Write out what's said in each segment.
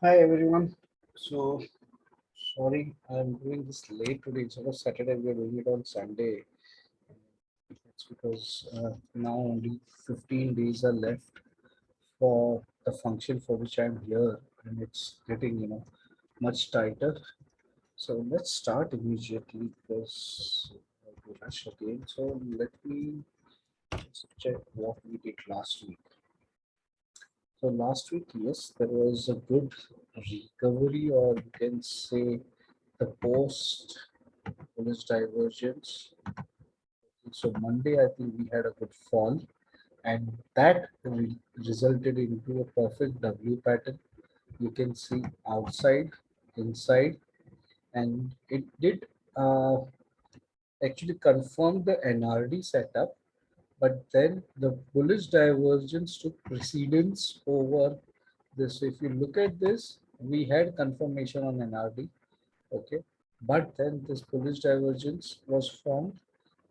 Hi everyone. So sorry, I'm doing this late today. Instead of Saturday, we're doing it on Sunday. It's because now only 15 days are left for the function for which I'm here, and it's getting much tighter. So let's start immediately because I have to rush again. So let me just check what we did last week. So last week, yes, there was a good recovery, or you can say the post bullish divergence. So Monday, I think we had a good fall, and that resulted into a perfect W pattern. You can see outside, inside, and it did uh, actually confirm the NRD setup. But then the bullish divergence took precedence over this. So if you look at this, we had confirmation on NRD, okay, but then this bullish divergence was formed,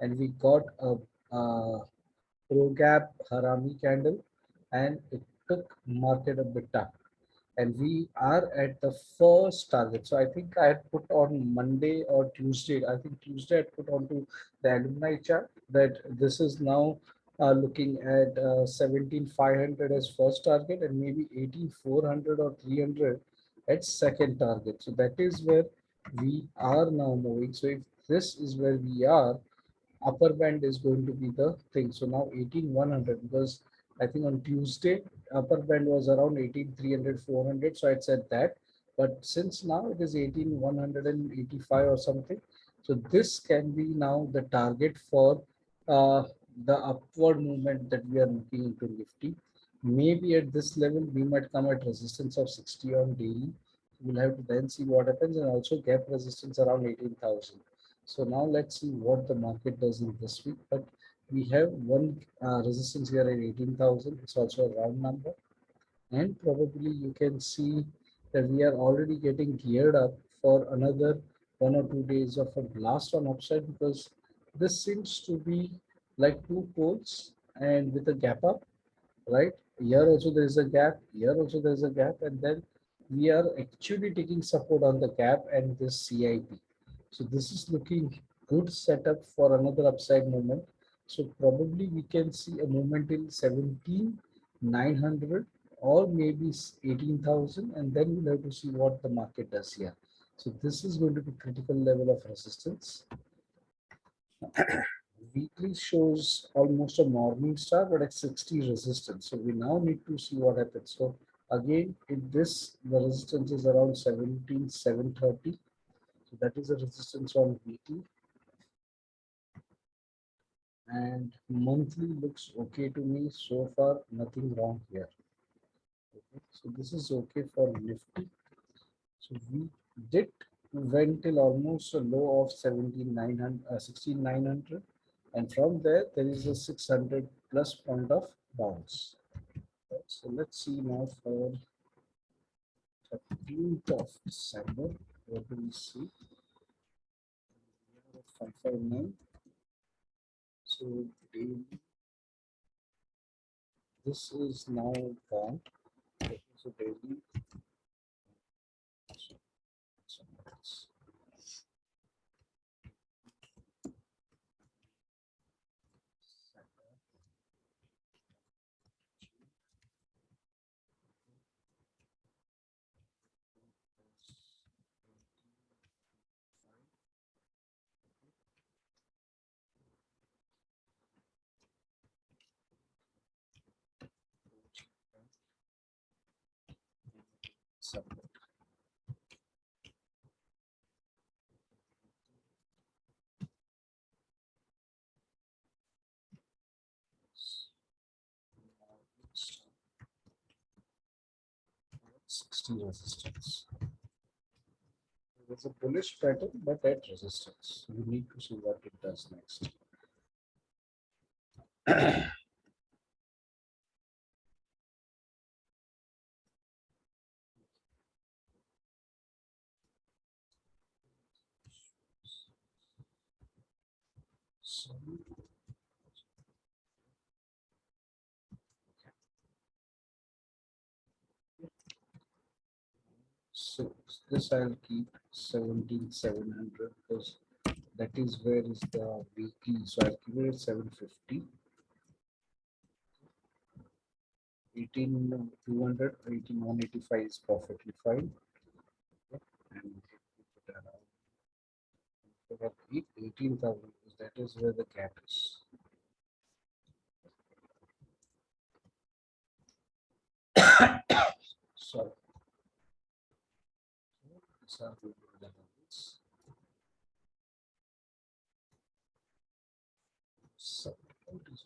and we got a pro gap harami candle, and it took market a bit up, and we are at the first target. So I think I had put on Monday or Tuesday. I think Tuesday I put onto the alumni chart that this is now looking at 17,500 as first target, and maybe 18,400 or 300 at second target. So that is where we are now moving. So if this is where we are, upper band is going to be the thing. So now 18,100, because I think on Tuesday upper band was around 18,300, 400. So I said that, but since now it is 18,185 or something. So this can be now the target for uh, the upward movement that we are looking into Nifty. Maybe at this level we might come at resistance of 60 on daily. We'll have to then see what happens, and also gap resistance around 18,000. So now let's see what the market does in this week. But we have one resistance here at 18,000. It's also a round number. And probably you can see that we are already getting geared up for another 1 or 2 days of a blast on upside, because this seems to be like two poles and with a gap up, right? Here also there is a gap, here also there is a gap, and then we are actually taking support on the gap and this CIP. So this is looking good setup for another upside movement. So probably we can see a movement in 17,900 or maybe 18,000, and then we'll have to see what the market does here. So this is going to be critical level of resistance. Weekly shows almost a morning star, but at 60 resistance. So we now need to see what happens. So again, in this, the resistance is around 17,730. So that is a resistance on weekly, and monthly looks okay to me so far. Nothing wrong here. Okay, so this is okay for Nifty. So we did went till almost a low of 17,900, 16,900, and from there there is a 600 plus point of bounce. Right, so let's see now for 13th of December. What do we see? 559. So daily, this is now gone. Okay, so daily. So let's support. Now it's 60 resistance. There's a bullish pattern, but at resistance. We need to see what it does next. So, So this I'll keep 17,700 because that is where is the weekly. So I'll keep it at 750. 18,200, 18,185 is perfectly fine. Okay. And put it around. So that 18,000 because that is where the gap is. Sorry. These are the levels. So what is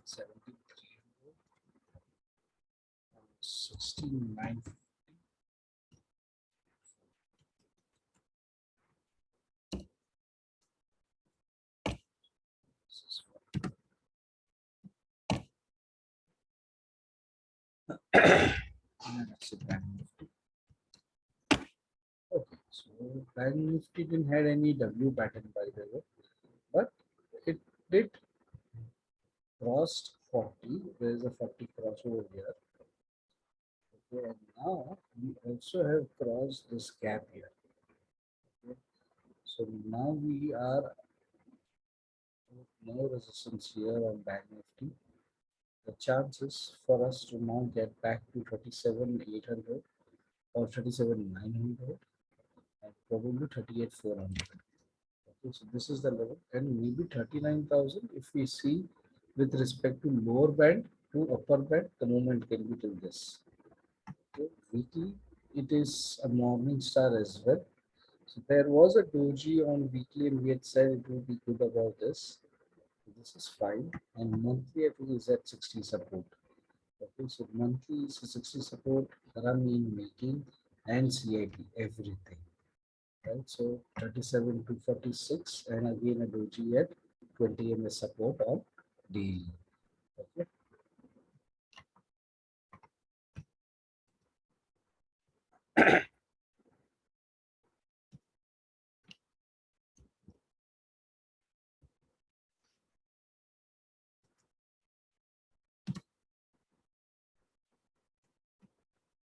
7,300 and 16,950. This is what. And that's it. BankNifty. Okay, so BankNifty didn't have any W pattern by the way, but it did crossed 40. There is a 40 crossover here. Okay, and now we also have crossed this gap here. Okay, so now we are no resistance here on BankNifty. The chances for us to now get back to 37,800 or 37,900 and probably 38,400. Okay, so this is the level, and maybe 39,000 if we see with respect to lower band to upper band, the movement can be till this. Okay, weekly, it is a morning star as well. So there was a doji on weekly, and we had said it would be good about this. This is fine, and monthly I think is at 60 support. Okay, so monthly is a 60 support, run in making, and CIP everything. Right, so 37 to 46, and again a doji at 20 ms support on daily. Okay.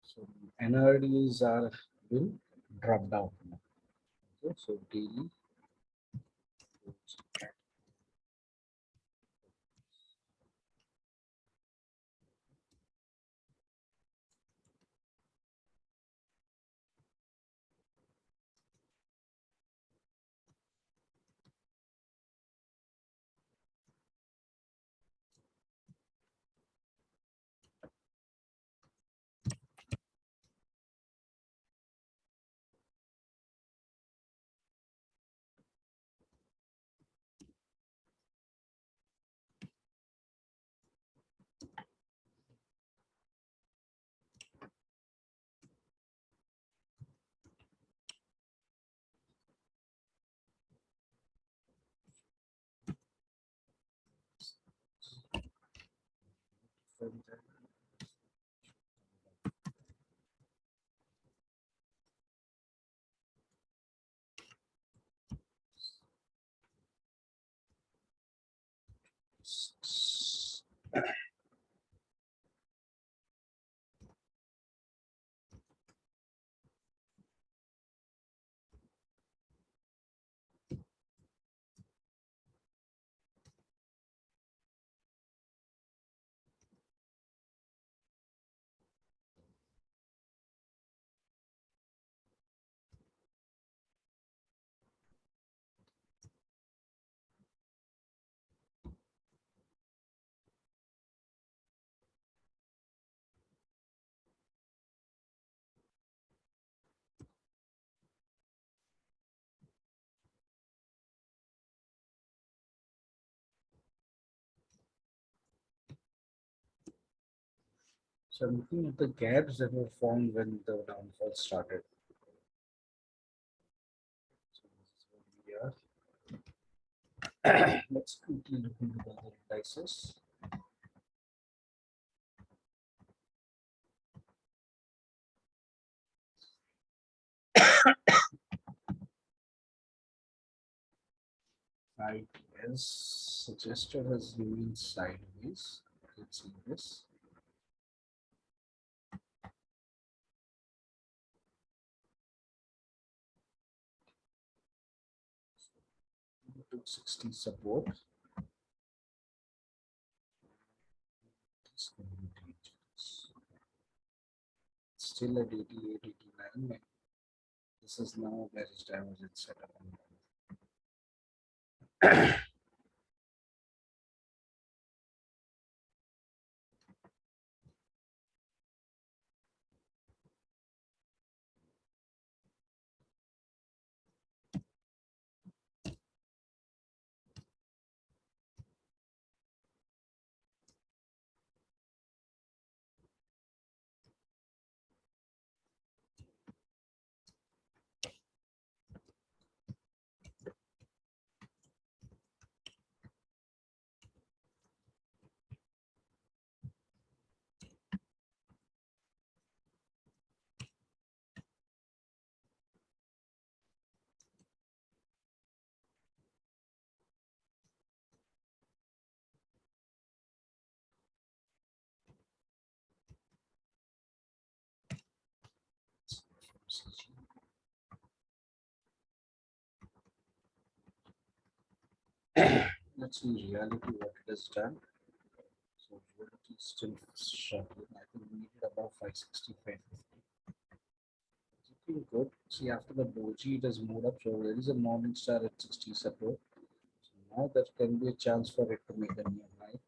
So NRDs are will drop down now. Okay, so daily. So I'm looking at the gaps that were formed when the downfall started. So this is where we are. Let's quickly look into the other indices. Right, as suggested, has remained sideways. Let's see this. took 60 support. It's going to be dangerous. Still at 88, 89. This is now bearish divergence setup. Let's see reality what it has done. So reality is still struggling. I think we needed about 560, 550. It's looking good. See, after the doji, it has moved up. So there is a morning star at 60 support. So now there can be a chance for it to make a new high.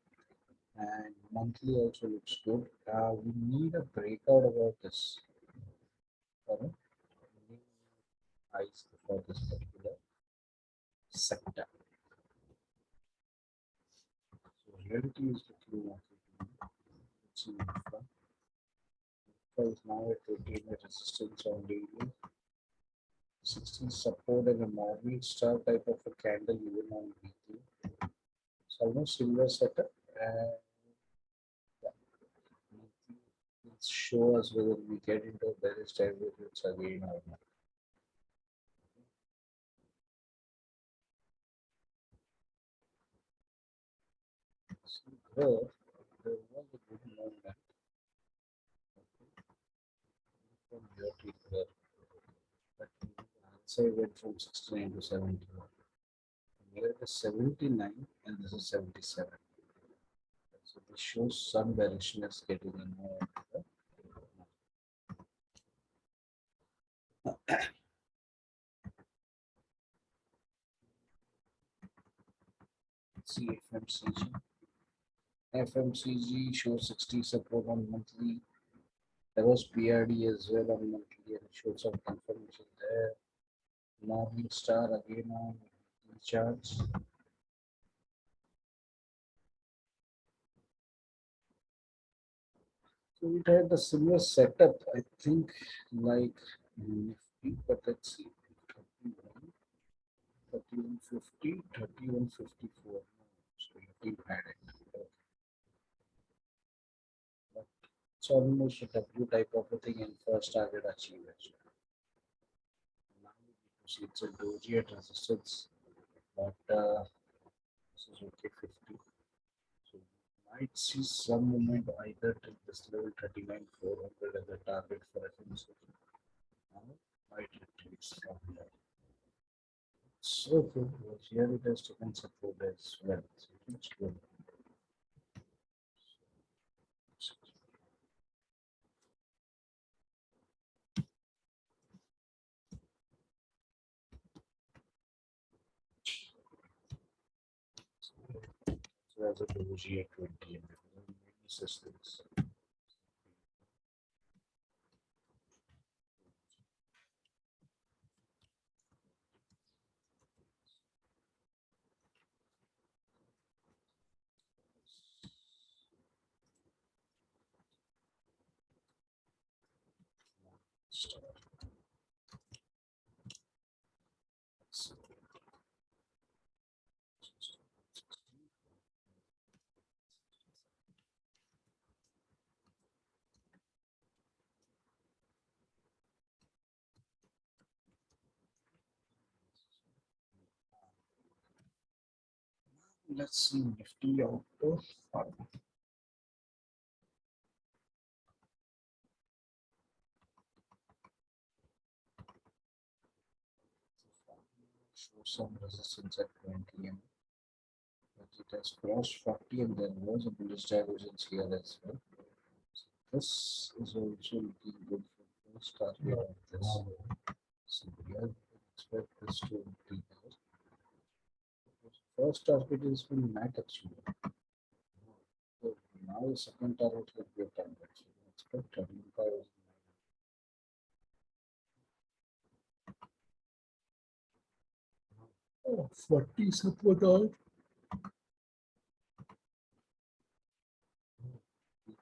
And monthly also looks good. We need a breakout about this. New highs for this particular sector. So reality is looking okay. Let's see Infra. Infra is now at 18 resistance on daily. 16 support and a morning star type of a candle even on weekly. So almost similar setup. And yeah, let's show us whether we get into bearish divergence again or not. So there was a good movement from here to here, but answer went from 69 to 71. Here it is 79 and this is 77. So this shows some bearishness getting in more. See FMCG. FMCG shows 60 support on monthly. There was PRD as well on monthly and it showed some confirmation there. Morning star again on charts. So it had a similar setup, I think, like Nifty, but let's see. 3150, 3154. So you had it. But it's almost a W type of a thing and first target achieved as well. Now we need to see it's a doji at resistance, but this is okay 50. So you might see some movement either to this level 39,400 as a target for FMCG. Now might retrace from there. So good. Here it has taken support as well. So it's good. So as a doji at 20 and resistance. Start. Let's see Nifty Auto. show some resistance at 20 m, but it has crossed 40 and there was a bullish divergence here as well. So this is also looking good for first target of this. So we are expect this to be there. First target is been met actually. So now the second target will be a target. So we expect 25. Oh, 40 support out.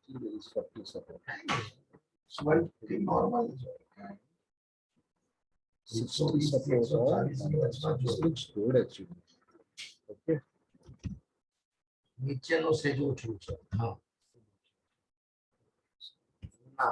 There is 40 support. So normal. 60 support out. This looks good actually. Okay. નીચેનો સેજ ઓછું છે હા ના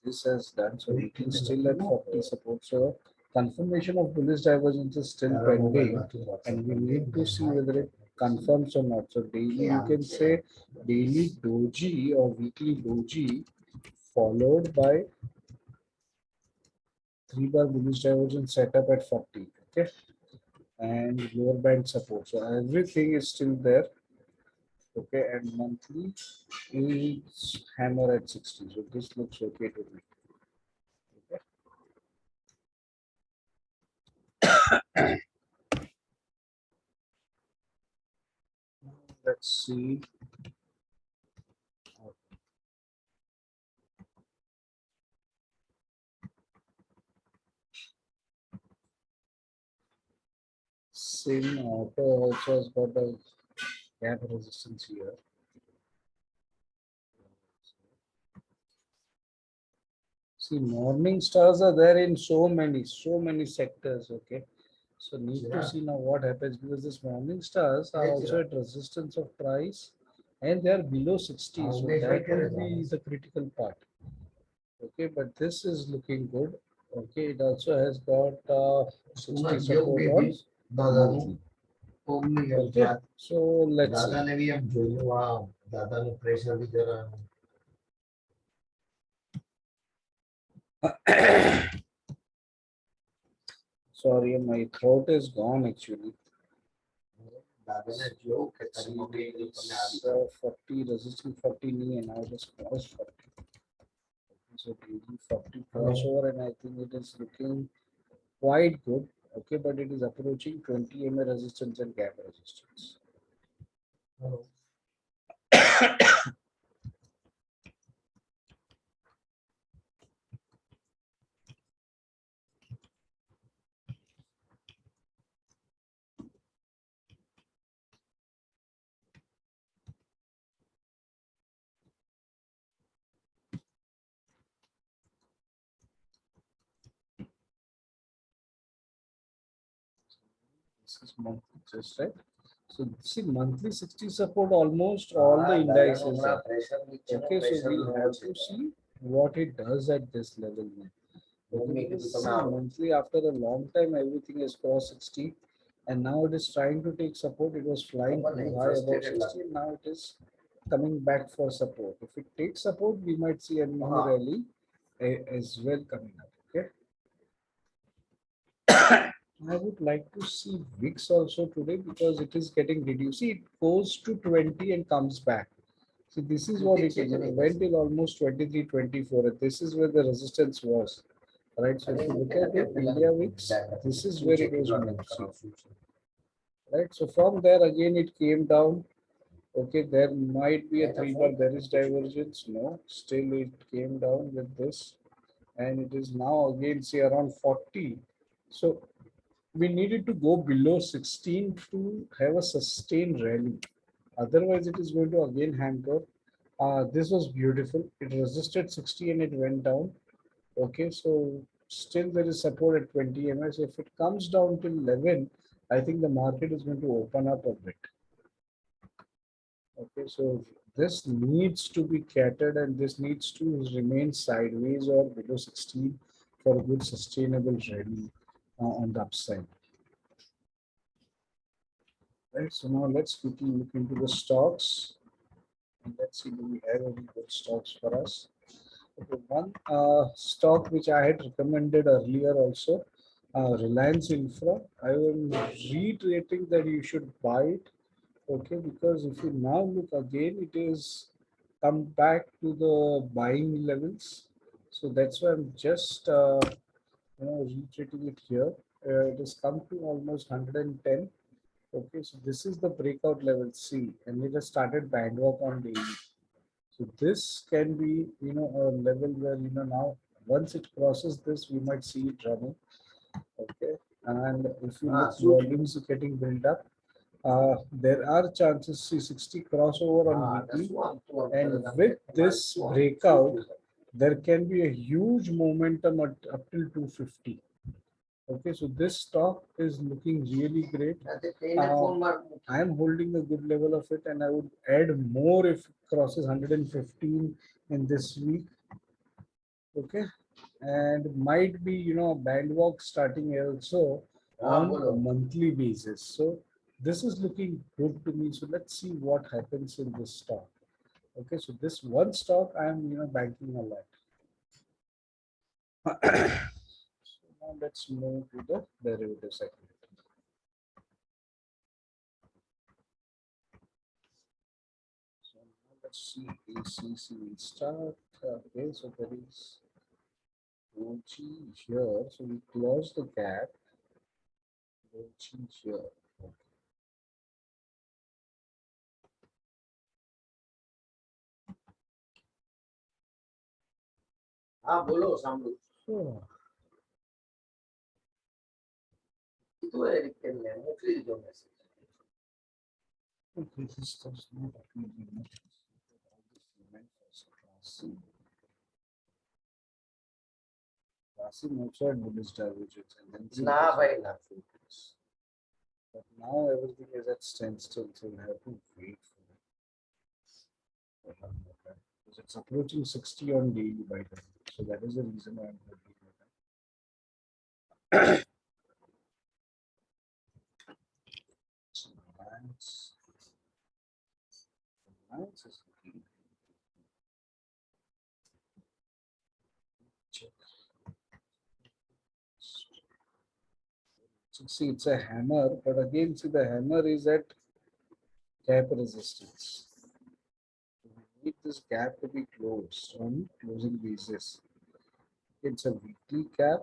This has done so we can still at 40 support. So confirmation of bullish divergence is still pending, and we need to see whether it confirms or not. So daily you can say daily doji or weekly doji followed by 3-bar bullish divergence setup at 40. Okay, and lower band support. So everything is still there. Okay, and monthly is hammer at 60. So this looks okay to me. Let's see. Same auto also has got a gap resistance here. See, morning stars are there in so many sectors. Okay, so need to see now what happens, because this morning stars are also at resistance of price, and they are below 60. So that will be the critical part. Okay, but this is looking good. Okay, it also has got 60 support on monthly. Okay, so let's see. દાદાને બી એમ જોયું આ દાદાનું pressure બી જરા Sorry, my throat is gone actually. દાદાને જોયું કે તારી mummy તમને આવી 40 resisting 40 knee, and now just crossed 40. So daily 40 crossover, and I think it is looking quite good. Okay, but it is approaching 20 MA resistance and gap resistance. This is monthly just right. So see, monthly 60 support almost all the indices are. Okay, so we'll have to see what it does at this level now. Okay, because see, monthly after a long time everything has crossed 60, and now it is trying to take support. It was flying too high above 60, and now it is coming back for support. If it takes support, we might see a mini rally as well coming up. Okay. I would like to see VIX also today, because it is getting reduced. See, it goes to 20 and comes back. See, this is what it is. It went till almost 23, 24. This is where the resistance was. Right. So if you look at it, India VIX, this is where it was moved. Right. So from there again it came down. Okay, there might be a 3-bar bearish divergence. No, still it came down with this, and it is now again say around 40. So we needed to go below 16 to have a sustained rally. Otherwise, it is going to again hanker. This was beautiful. It resisted 60 and it went down. Okay, so still there is support at 20 ms. If it comes down to 11, I think the market is going to open up a bit. Okay, so this needs to be catered and this needs to remain sideways or below 16 for a good sustainable rally on the upside. Right, so now let's quickly look into the stocks and let's see do we have any good stocks for us. Okay, one stock which I had recommended earlier also, Reliance Infra. I am reiterating that you should buy it. Okay, because if you now look again, it is come back to the buying levels. So that's why I'm just reiterating it here. It has come to almost 110. Okay, so this is the breakout level C, and it has started band walk on daily. So this can be, a level where, now once it crosses this, we might see it running. Okay, and if you look, volumes getting built up, there are chances see 60 crossover on weekly, and with this breakout, there can be a huge momentum up till 250. Okay, so this stock is looking really great. I am holding a good level of it, and I would add more if it crosses 115 in this week. Okay, and might be a band walk starting also on a monthly basis. So this is looking good to me. So let's see what happens in this stock. Okay, so this one stock I am banking a lot. So now let's move to the derivative segment. So now let's see ACC will start. Okay, so there is doji here. So we close the gap. Doji here. हाँ बोलो सामने So, itu Eric मोकली दो message okay, this does not appear to be much. Classic also had bullish divergence and then see ना this भाई one. ना But now everything is at standstill, so we have to wait for it. Because it's approaching 60 on daily by then. So that is the reason why I'm holding it. Reliance. Reliance is looking. Check. So see, it's a hammer, but again, see, the hammer is at gap resistance. We need this gap to be closed on closing basis. It's a weekly gap.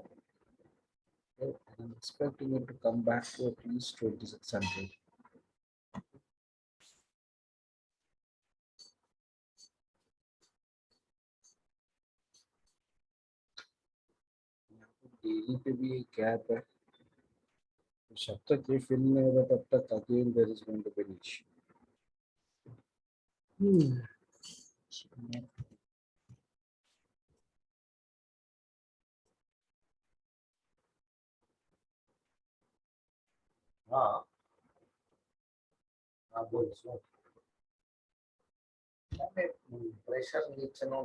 Okay, and I'm expecting it to come back to at least 2600. Daily पे भी एक gap है तो जब तक ये fill नहीं होगा तब तक again there is going to be an issue. हाँ हाँ बोल सुन मैं प्रेशर नीचे ना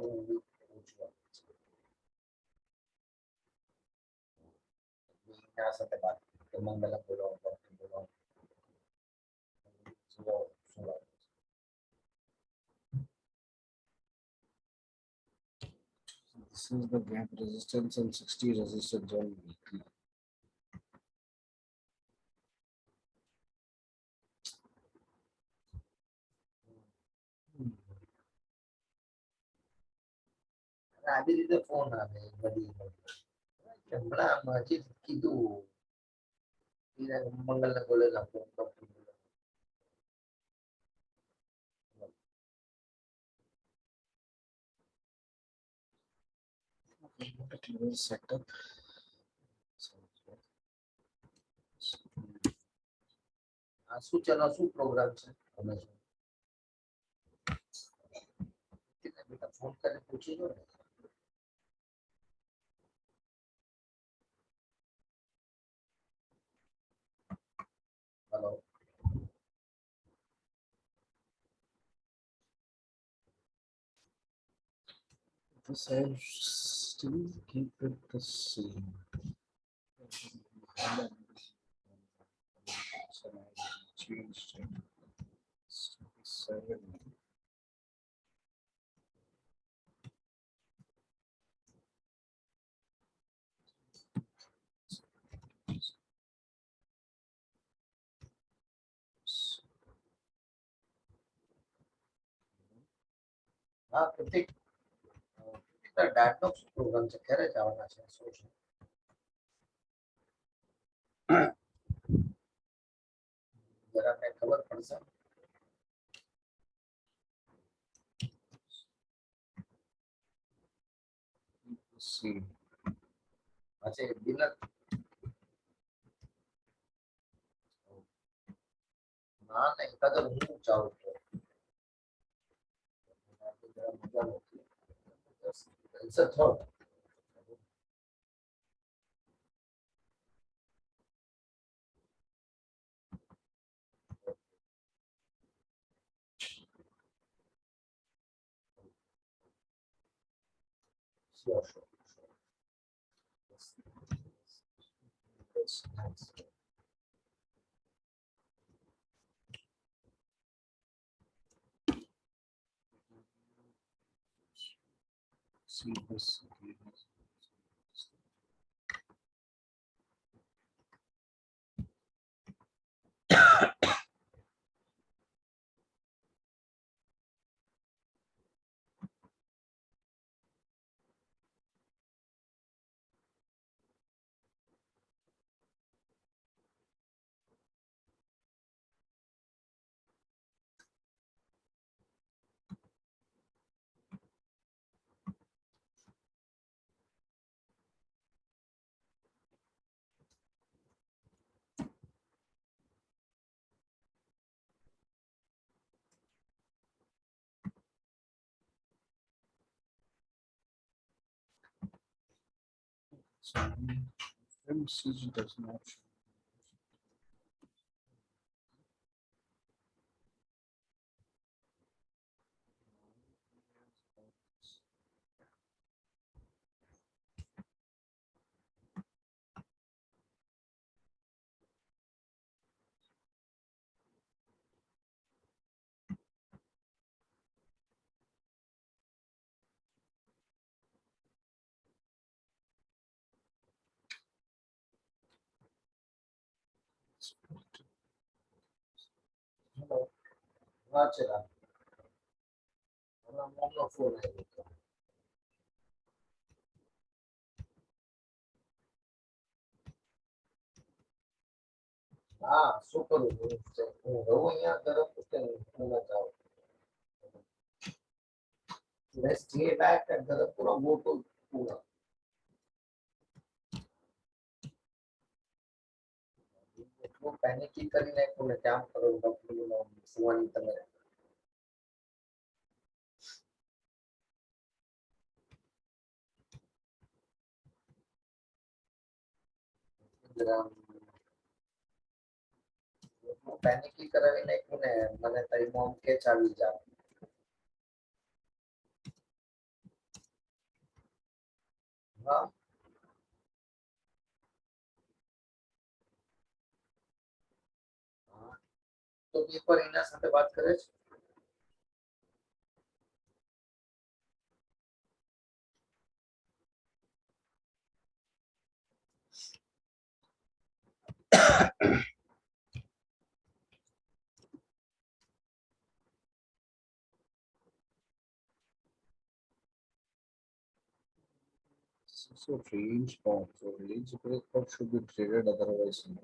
यहाँ से बात मंगलम बोलो बोलो सुनो सुनो This is the gap resistance and 60 resistance on weekly. આવી રીતે ફોન આવે બધી હમણાં હજી કીધું મંગલને બોલેલા ફોન Close setup. શું ચલો શું પ્રોગ્રામ છે તમે બેટા ફોન કરીને પૂછી લો ને hello So still keep it the same. So I changed it. 7. હા પ્રતિક ડાટનો પ્રોગ્રામ છે ક્યારે જવાના છે શું છે જરા કઈ ખબર પડશે See. આજે ડિનર ના ના એકાદ હું ચાલુ છું જરા મજા નથી કેન્સર થયો Sure, sure, sure. Yes. Yes, thanks. See this. So FMCG does not show. Hello. હા છે હમણાં મોમનો ફોન આવ્યો હતો હા શું કરું હું રહું અહીંયા તરફ કે હું ના જાઉં let's stay back and the પૂરો મોટો પૂરો એટલું પેનિકી કરી નાખ્યું ને કામ કરો ડોક્ટરનો સુવાની તમે એટલું પેનિકી કરાવી નાખ્યું ને મને તારી મોમ કે ચાલી જાવ હા તો એક વાર એના સાથે વાત કરે છે So range bound. So range breakout should be traded, otherwise no.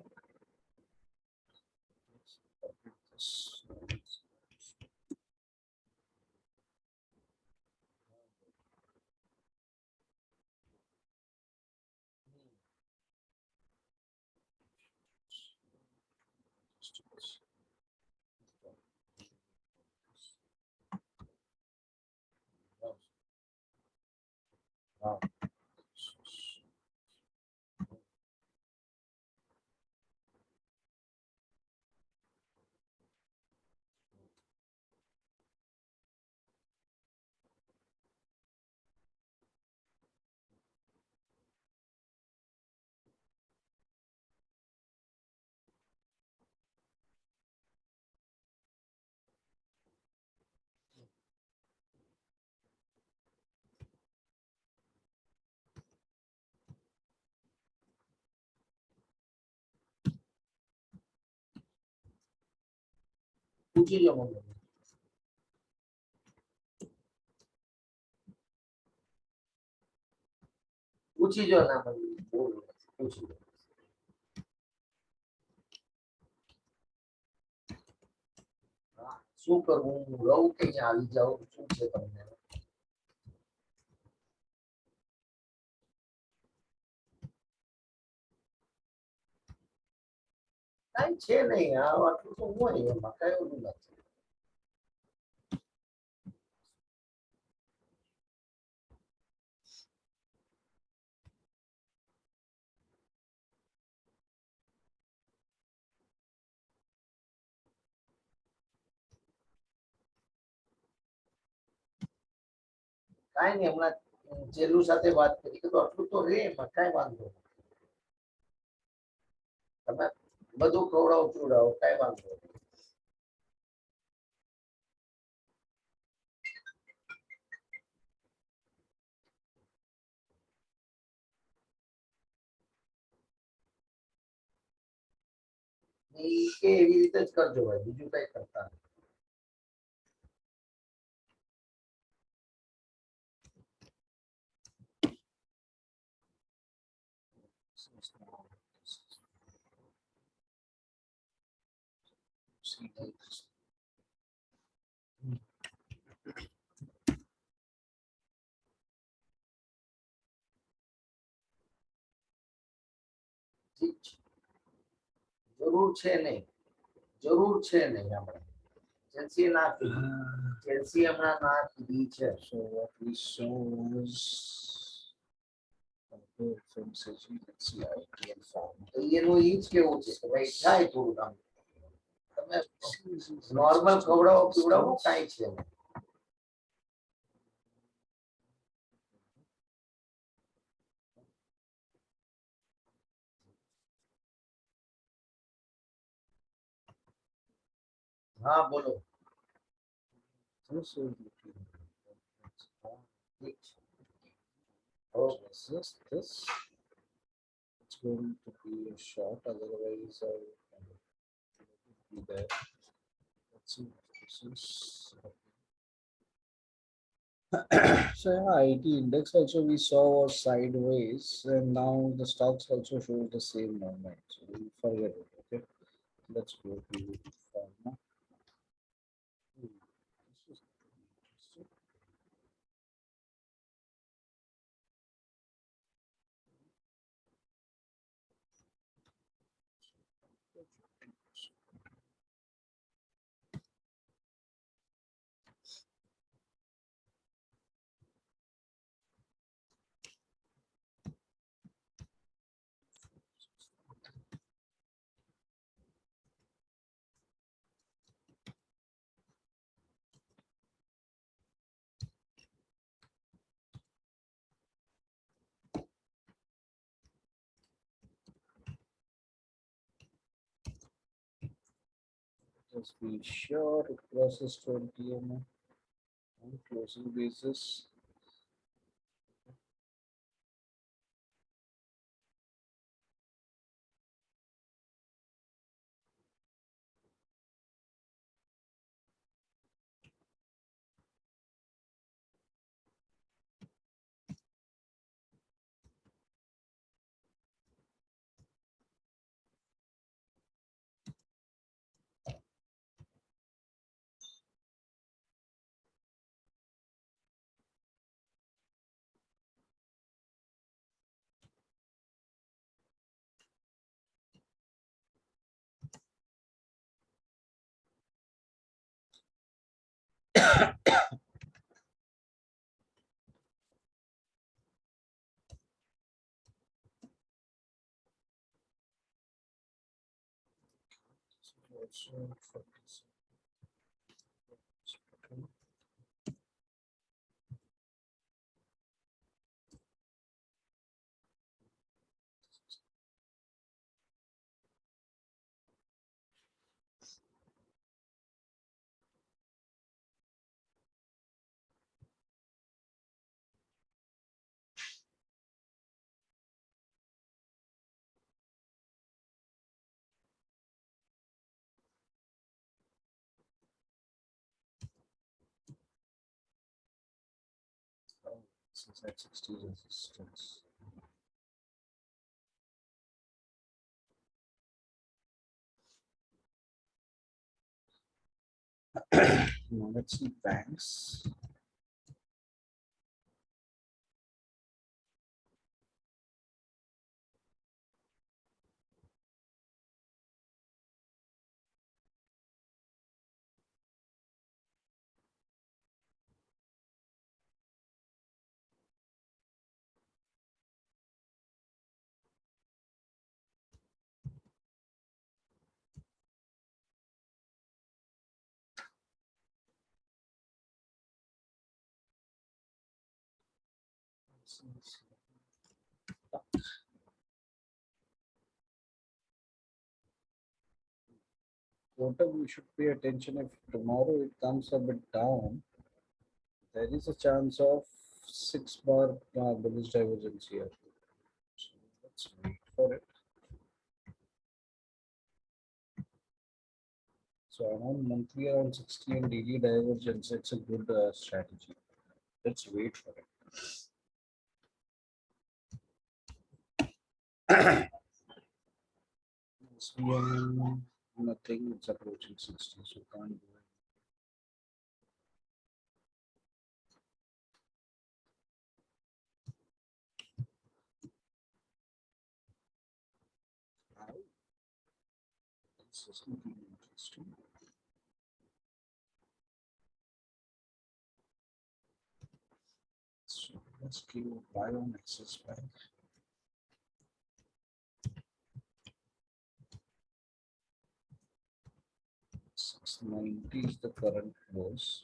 હા પૂછી જો મને પૂછી જો ના મને બોલ પૂછી જો શું કરવું હું રહું કે અહીંયા આવી જાઉં શું છે તમને કઈ છે નહીં આ આટલું તો હોય એમાં કઈ ઓલું નથી કાઈ નહીં હમણાં જેલુ સાથે વાત કરી કે તો આટલું તો રે એમાં કઈ વાંધો નહીં. તમે બધું ખવડાવો પીવડાવો કઈ વાંધો નહીં. ઈ કે એવી રીતે જ કરજો ભાઈ બીજું કઈ કરતા નહીં. ઠીક છે જરૂર છે નહીં હમણાં જેન્સી ના કીધી જેન્સી હમણાં ના કીધી છે So what we saw was FMCG, let's see IT and farm. તો એનું ઈ જ કેવું છે કે ભાઈ થાય થોડું કામ તમે નોર્મલ ખવડાવો પીવડાવો કાંઈ છે નહીં. હા બોલો This is looking ઠીક છે this. It's going to be a short, otherwise I will be there. Let's see what this is. So yeah, IT index also we saw was sideways, and now the stocks also show the same movement. So we'll forget it. Okay, let's go to pharma. This is interesting. Just be sure it crosses 20 on closing basis. Also 47. is at 60 resistance. Now let's see banks. What we should pay attention if tomorrow it comes a bit down, there is a chance of 6 bar bullish divergence here. So let's wait for it. So around monthly around 60 and daily divergence, it's a good strategy. Let's wait for it. SBM, nothing, it's approaching 60, so can't do it. Now, this is looking interesting. So let's give a buy on Axis Bank. 690 is the current close.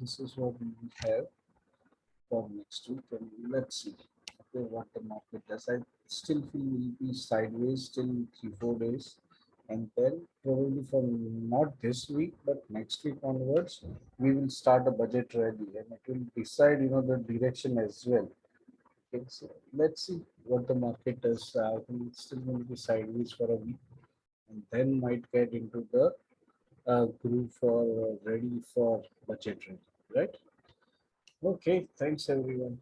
This is what we have for next week, and let's see what the market does. I still feel we'll be sideways till 3-4 days, and then probably for not this week but next week onwards, we will start a budget rally, and it will decide the direction as well. Okay, so let's see what the market does. I think it's still going to be sideways for a week, and then might get into the groove for ready for budget rally, right? Okay, thanks everyone.